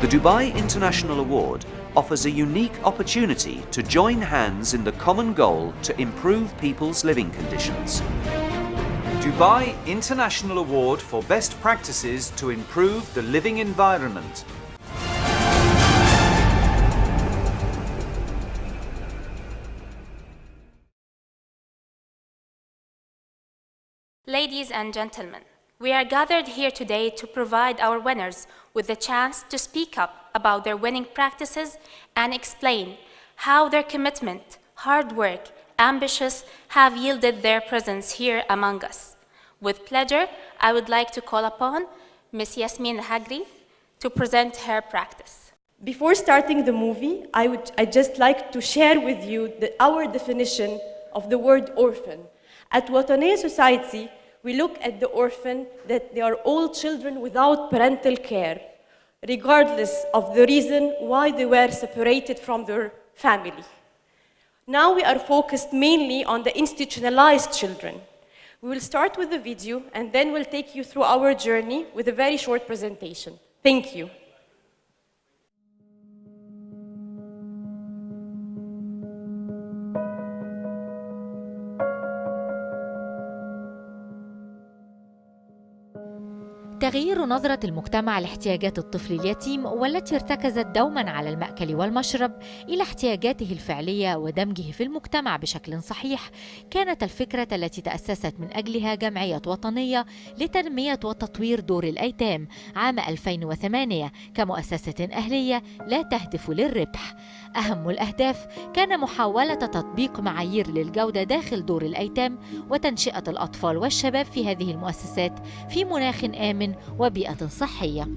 The Dubai International Award offers a unique opportunity to join hands in the common goal to improve people's living conditions. Dubai International Award for Best Practices to Improve the Living Environment. Ladies and gentlemen, we are gathered here today to provide our winners with the chance to speak up about their winning practices and explain how their commitment, hard work, ambitions have yielded their presence here among us. With pleasure, I would like to call upon Ms. Yasmin Hagri to present her practice. Before starting the movie, I'd just like to share with you our definition of the word orphan. At وطنية Society, we look at the orphan that they are all children without parental care, regardless of the reason why they were separated from their family. Now we are focused mainly on the institutionalized children. We will start with the video and then we'll take you through our journey with a very short presentation. Thank you. تغيير نظرة المجتمع لاحتياجات الطفل اليتيم والتي ارتكزت دوماً على المأكل والمشرب إلى احتياجاته الفعلية ودمجه في المجتمع بشكل صحيح كانت الفكرة التي تأسست من أجلها جمعية وطنية لتنمية وتطوير دور الأيتام عام 2008 كمؤسسة أهلية لا تهدف للربح. أهم الأهداف كان محاولة تطبيق معايير للجودة داخل دور الأيتام وتنشئة الأطفال والشباب في هذه المؤسسات في مناخ آمن وبيئة صحية.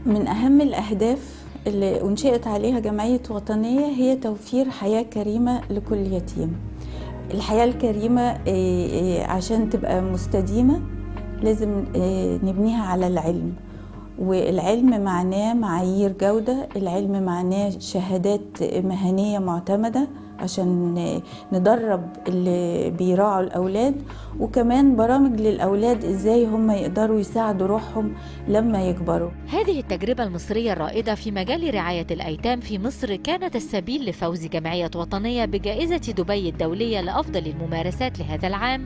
من أهم الأهداف اللي أنشئت عليها جمعية وطنية هي توفير حياة كريمة لكل يتيم. الحياة الكريمة عشان تبقى مستديمة لازم نبنيها على العلم، والعلم معناه معايير جودة، العلم معناه شهادات مهنية معتمدة عشان ندرب اللي بيراعوا الأولاد، وكمان برامج للأولاد إزاي هم يقدروا يساعدوا روحهم لما يكبروا. هذه التجربة المصرية الرائدة في مجال رعاية الأيتام في مصر كانت السبيل لفوز جمعية وطنية بجائزة دبي الدولية لأفضل الممارسات لهذا العام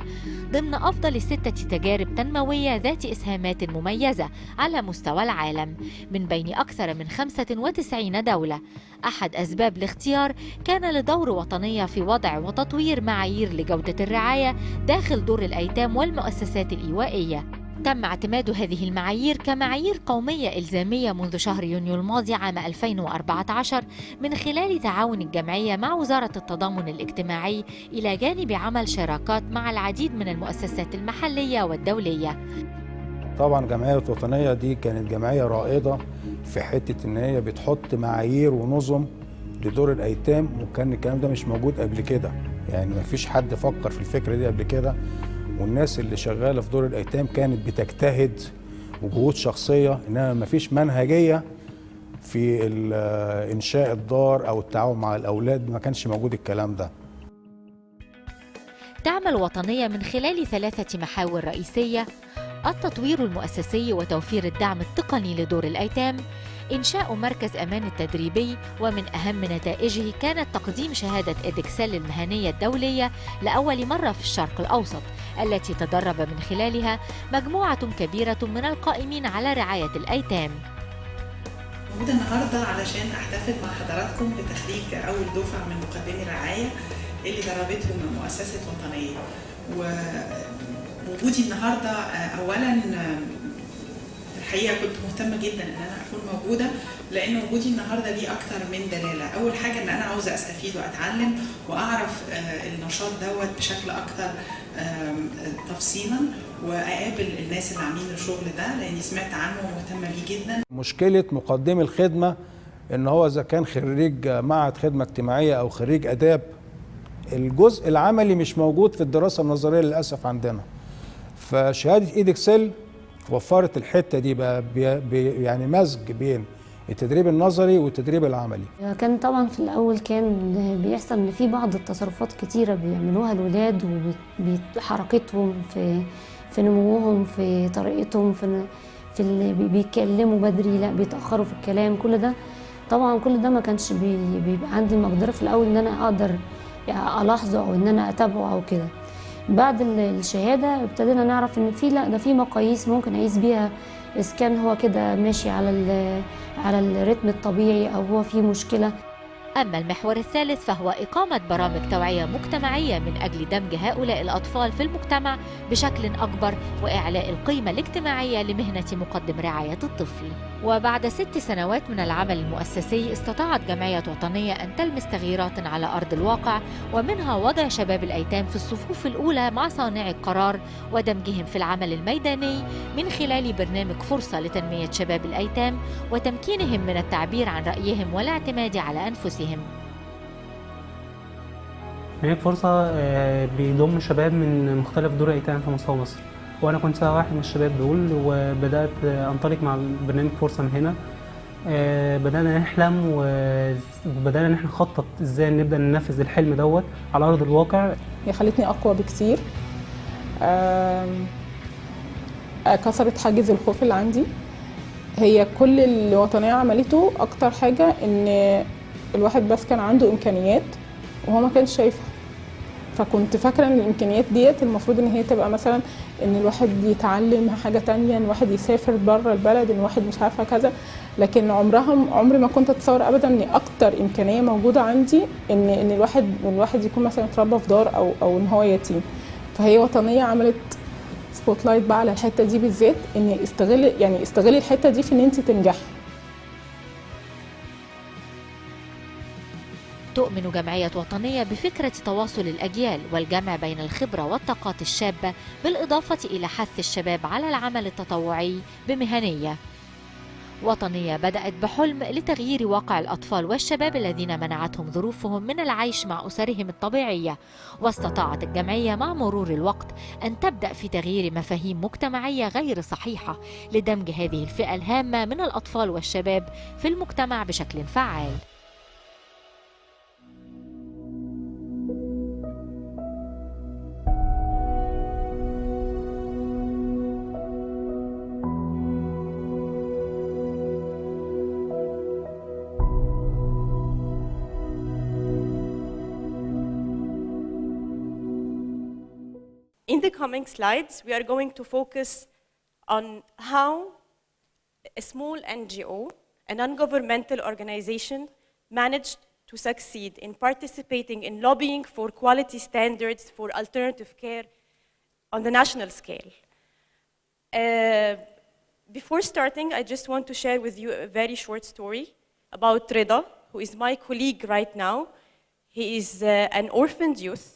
ضمن أفضل 6 تجارب تنموية ذات إسهامات مميزة على مستوى العالم من بين أكثر من 95 دولة. أحد أسباب الاختيار كان لدور وطنية في وضع وتطوير معايير لجودة الرعاية داخل دور الأيتام والمؤسسات الإيوائية. تم اعتماد هذه المعايير كمعايير قومية إلزامية منذ شهر يونيو الماضي عام 2014 من خلال تعاون الجمعية مع وزارة التضامن الاجتماعي إلى جانب عمل شراكات مع العديد من المؤسسات المحلية والدولية. طبعا جمعية وطنية دي كانت جمعية رائدة في حتة إن هي بتحط معايير ونظم لدور الأيتام، وكان الكلام ده مش موجود قبل كده، يعني مفيش حد فكر في الفكرة دي قبل كده، والناس اللي شغالة في دور الأيتام كانت بتجتهد وجهود شخصية، إنما مفيش منهجية في إنشاء الدار أو التعاون مع الأولاد، ما كانش موجود الكلام ده. تعمل وطنية من خلال 3 محاور رئيسية: التطوير المؤسسي وتوفير الدعم التقني لدور الأيتام، إنشاء مركز آمنة تدريبي، ومن أهم نتائجه كانت تقديم شهادة إدكسل المهنية الدولية لأول مرة في الشرق الأوسط، التي تدرب من خلالها مجموعة كبيرة من القائمين على رعاية الأيتام. موجودة النهاردة علشان أحتفل مع حضراتكم بتخريج أول دفعة من مقدمي الرعاية اللي دربتهم مؤسسة وطنية. ووجودي النهاردة أولاً الحقيقة كنت مهتمة جدا ان انا اكون موجودة، لان وجودي النهاردة ليه اكتر من دلالة. اول حاجة ان انا عاوزة استفيد واتعلم واعرف النشاط دوت بشكل اكتر تفصيلا، واقابل الناس اللي عاملين الشغل ده لاني سمعت عنه ومهتمة بيه جدا. مشكلة مقدمي الخدمة ان هو اذا كان خريج معهد خدمة اجتماعية او خريج اداب، الجزء العملي مش موجود في الدراسة النظرية للأسف عندنا. فشهادة إيدكسل وفرت الحته دي بقى يعني مزج بين التدريب النظري والتدريب العملي. كان طبعا في الاول كان بيحصل ان في بعض التصرفات كتيره بيعملوها الولاد وبحركتهم في نموهم، في طريقتهم، في اللي بيتكلموا بدري، لا بيتأخروا في الكلام. كل ده طبعا كل ده ما كانش بيبقى عندي المقدرة في الأول إن أنا أقدر ألاحظه أو إن أنا أتابعه أو كده. بعد الشهادة ابتدينا نعرف إن لا ده في مقاييس ممكن أقيس بيها إذا كان هو كده ماشي على الريتم الطبيعي أو هو في مشكلة. أما المحور الثالث فهو إقامة برامج توعية مجتمعية من أجل دمج هؤلاء الأطفال في المجتمع بشكل أكبر وإعلاء القيمة الاجتماعية لمهنة مقدم رعاية الطفل. وبعد 6 سنوات من العمل المؤسسي استطاعت جمعية وطنية أن تلمس تغييرات على أرض الواقع، ومنها وضع شباب الأيتام في الصفوف الأولى مع صانعي القرار ودمجهم في العمل الميداني من خلال برنامج فرصة لتنمية شباب الأيتام وتمكينهم من التعبير عن رأيهم والاعتماد على أنفسهم. برنامج فرصة بيضم شباب من مختلف دور أيتام في مستوى مصر، وأنا كنت واحد من الشباب دول، وبدأت أنطلق مع برنامج فرصة من هنا. بدأنا نحلم وبدأنا نخطط إزاي نبدأ ننفذ الحلم دوت على أرض الواقع. هي خلتني أقوى بكثير، كسرت حاجز الخوف اللي عندي. هي كل اللي وطنية عملته أكتر حاجة إن الواحد بس كان عنده إمكانيات وهو ما كانش شايفها، فكنت فاكرة ان الامكانيات ديت المفروض ان هي تبقى مثلا ان الواحد يتعلم حاجة تانية، ان الواحد يسافر بره البلد، ان الواحد مش عارفة كذا. لكن عمري ما كنت اتصور ابدا ان اكتر امكانية موجودة عندي ان الواحد يكون مثلا اتربى في دار او ان هو يتيم. فهي وطنية عملت سبوت لايت بقى على الحتة دي بالذات، ان استغلي الحتة دي في ان انت تنجحي. تؤمن جمعية وطنية بفكرة تواصل الأجيال والجمع بين الخبرة والطاقات الشابة، بالإضافة إلى حث الشباب على العمل التطوعي بمهنية. وطنية بدأت بحلم لتغيير واقع الأطفال والشباب الذين منعتهم ظروفهم من العيش مع أسرهم الطبيعية، واستطاعت الجمعية مع مرور الوقت أن تبدأ في تغيير مفاهيم مجتمعية غير صحيحة لدمج هذه الفئة الهامة من الأطفال والشباب في المجتمع بشكل فعال. In the coming slides, we are going to focus on how a small NGO, a non-governmental organization, managed to succeed in participating in lobbying for quality standards for alternative care on the national scale. Before starting, I just want to share with you a very short story about Rida, who is my colleague right now. He is an orphaned youth.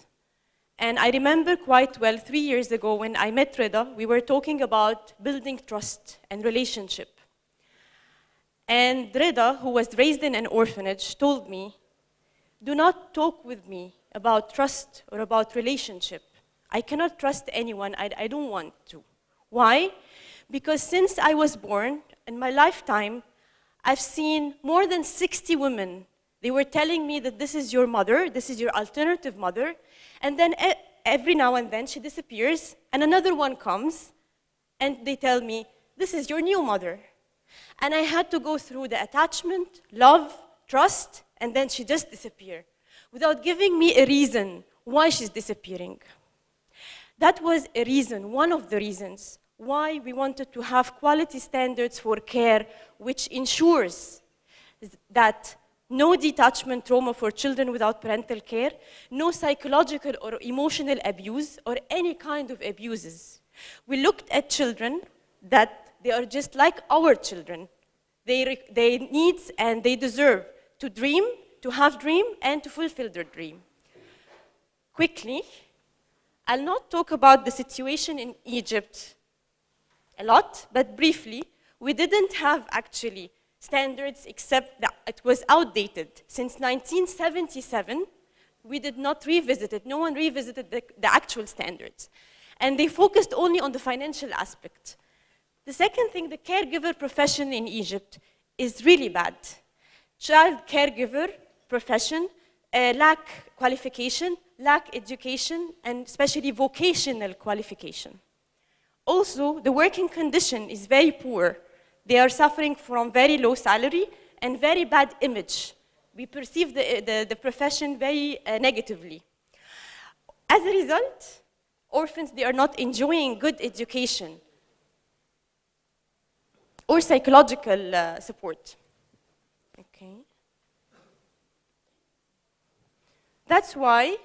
And I remember quite well 3 years ago when I met Rida, we were talking about building trust and relationship. And Rida, who was raised in an orphanage, told me, do not talk with me about trust or about relationship. I cannot trust anyone, I don't want to. Why? Because since I was born, in my lifetime, I've seen more than 60 women. They were telling me that this is your mother, this is your alternative mother, and then every now and then she disappears, and another one comes, and they tell me, this is your new mother. And I had to go through the attachment, love, trust, and then she just disappeared, without giving me a reason why she's disappearing. That was a reason, one of the reasons, why we wanted to have quality standards for care, which ensures that no detachment trauma for children without parental care, no psychological or emotional abuse, or any kind of abuses. We looked at children that they are just like our children. They need and they deserve to dream, to have dream, and to fulfill their dream. Quickly, I'll not talk about the situation in Egypt a lot, but briefly, we didn't have actually standards except that it was outdated. Since 1977, we did not revisit it. No one revisited the actual standards. And they focused only on the financial aspect. The second thing, the caregiver profession in Egypt is really bad. Child caregiver profession lack qualification, lack education, and especially vocational qualification. Also, the working condition is very poor. They are suffering from very low salary and very bad image. We perceive the profession very negatively. As a result, orphans, they are not enjoying good education or psychological support. Okay. That's why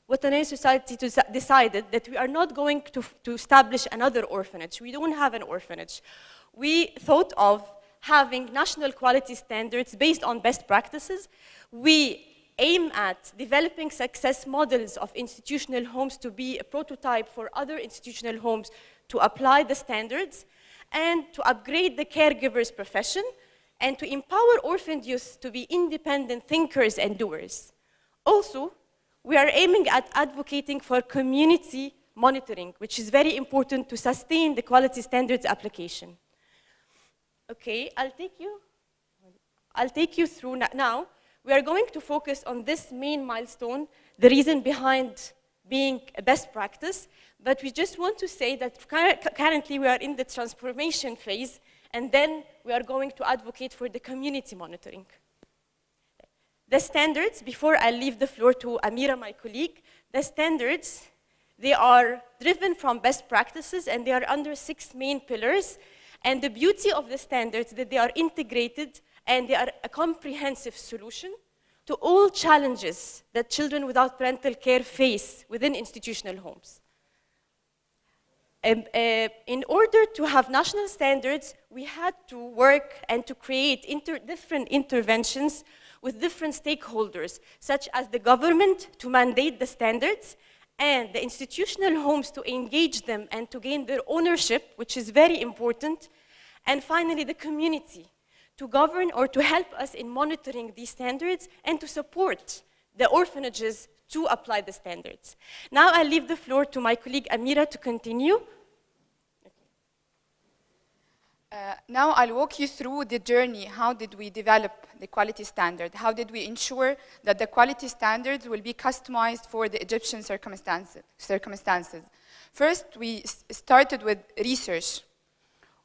وطنية Society decided that we are not going to establish another orphanage. We don't have an orphanage. We thought of having national quality standards based on best practices. We aim at developing success models of institutional homes to be a prototype for other institutional homes to apply the standards and to upgrade the caregiver's profession and to empower orphaned youth to be independent thinkers and doers. Also, we are aiming at advocating for community monitoring, which is very important to sustain the quality standards application. Okay, I'll take you through now. We are going to focus on this main milestone, the reason behind being a best practice, but we just want to say that currently we are in the transformation phase, and then we are going to advocate for the community monitoring. The standards, before I leave the floor to Amira, my colleague, the standards, they are driven from best practices and they are under 6 main pillars. And the beauty of the standards is that they are integrated and they are a comprehensive solution to all challenges that children without parental care face within institutional homes. In order to have national standards, we had to work and to create different interventions with different stakeholders, such as the government to mandate the standards, and the institutional homes to engage them and to gain their ownership, which is very important, and finally the community to govern or to help us in monitoring these standards and to support the orphanages to apply the standards. Now I leave the floor to my colleague Amira to continue. Now I'll walk you through the journey. How did we develop the quality standard? How did we ensure that the quality standards will be customized for the Egyptian circumstances? First, we started with research.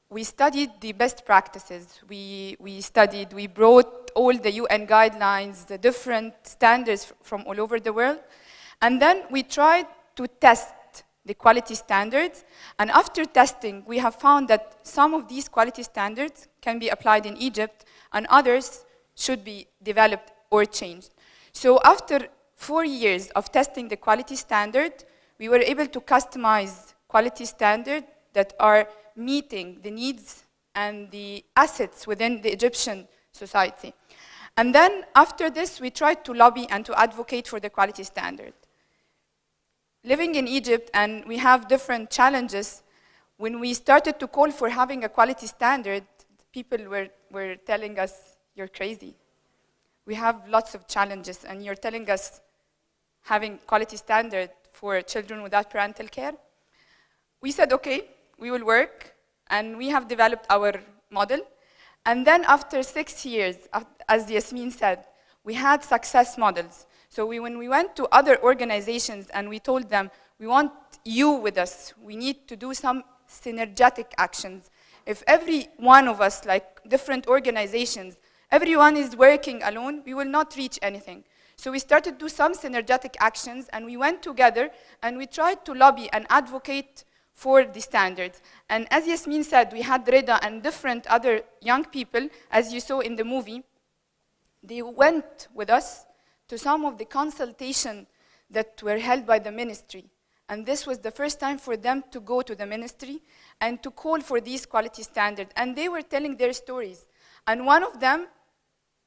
We studied the best practices. We brought all the UN guidelines, the different standards from all over the world, and then we tried to test the quality standards, and after testing, we have found that some of these quality standards can be applied in Egypt, and others should be developed or changed. So after 4 years of testing the quality standard, we were able to customize quality standards that are meeting the needs and the assets within the Egyptian society. And then after this, we tried to lobby and to advocate for the quality standard. Living in Egypt, and we have different challenges, when we started to call for having a quality standard, people were telling us, you're crazy. We have lots of challenges, and you're telling us having quality standard for children without parental care? We said, okay, we will work, and we have developed our model. And then after 6 years, as Yasmin said, we had success models. So when we went to other organizations and we told them, we want you with us, we need to do some synergetic actions. If every one of us, like different organizations, everyone is working alone, we will not reach anything. So we started to do some synergetic actions, and we went together and we tried to lobby and advocate for the standards. And as Yasmin said, we had Reda and different other young people, as you saw in the movie. They went with us to some of the consultations that were held by the ministry. And this was the first time for them to go to the ministry and to call for these quality standards. And they were telling their stories. And one of them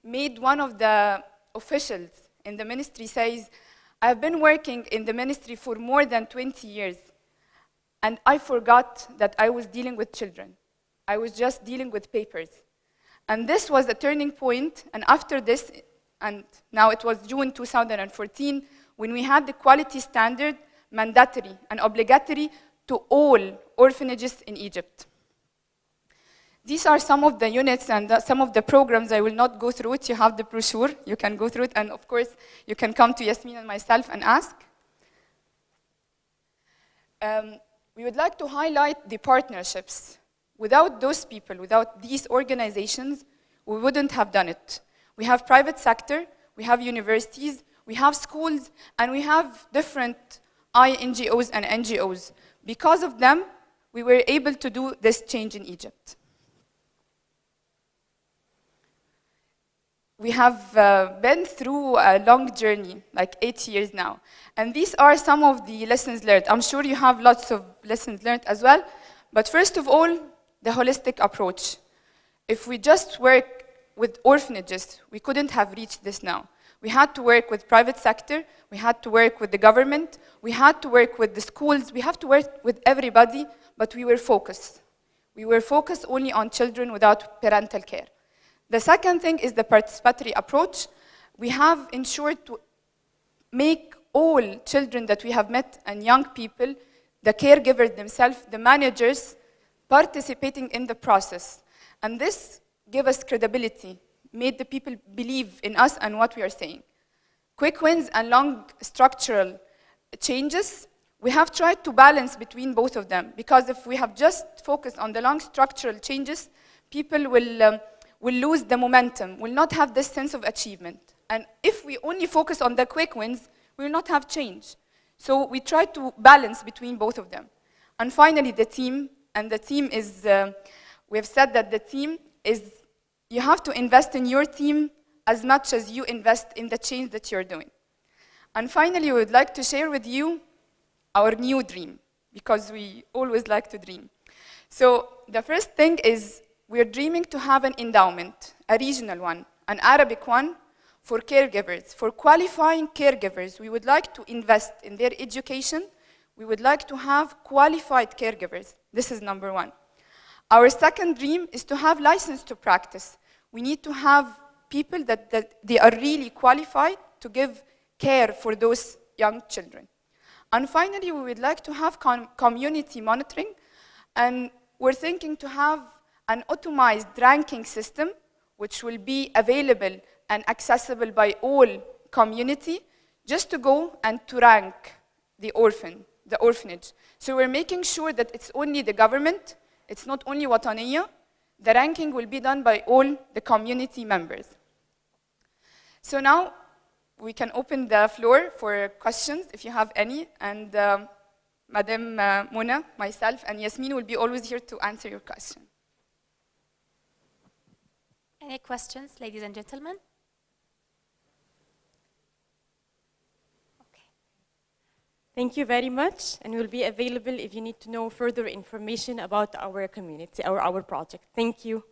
made one of the officials in the ministry says, I've been working in the ministry for more than 20 years. And I forgot that I was dealing with children. I was just dealing with papers. And this was a turning point. And after this, and now it was June 2014, when we had the quality standard mandatory and obligatory to all orphanages in Egypt. These are some of the units and some of the programs. I will not go through it. You have the brochure. You can go through it. And of course, you can come to Yasmin and myself and ask. We would like to highlight the partnerships. Without those people, without these organizations, we wouldn't have done it. We have private sector, we have universities, we have schools, and we have different NGOs and NGOs. Because of them, we were able to do this change in Egypt. We have been through a long journey, like 8 years now. And these are some of the lessons learned. I'm sure you have lots of lessons learned as well. But first of all, the holistic approach. If we just work with orphanages, we couldn't have reached this now. We had to work with private sector, we had to work with the government, we had to work with the schools, we have to work with everybody, but we were focused. We were focused only on children without parental care. The second thing is the participatory approach. We have ensured to make all children that we have met and young people, the caregivers themselves, the managers, participating in the process. And this gave us credibility, made the people believe in us and what we are saying. Quick wins and long structural changes, we have tried to balance between both of them, because if we have just focused on the long structural changes, people will lose the momentum, will not have this sense of achievement. And if we only focus on the quick wins, we will not have change. So we try to balance between both of them. And finally, the team. And the team is, we have said that the team is, you have to invest in your team as much as you invest in the change that you're doing. And finally, we would like to share with you our new dream, because we always like to dream. So the first thing is, we're dreaming to have an endowment, a regional one, an Arabic one, for caregivers, for qualifying caregivers. We would like to invest in their education. We would like to have qualified caregivers. This is number one. Our second dream is to have license to practice. We need to have people that they are really qualified to give care for those young children. And finally, we would like to have community monitoring, and we're thinking to have an automized ranking system which will be available and accessible by all community, just to go and to rank the orphanage. So we're making sure that it's only the government, it's not only وطنية, the ranking will be done by all the community members. So now we can open the floor for questions if you have any, and Madam Mona, myself, and Yasmin will be always here to answer your question. Any questions, ladies and gentlemen? Okay. Thank you very much, and we'll be available if you need to know further information about our community or our project. Thank you.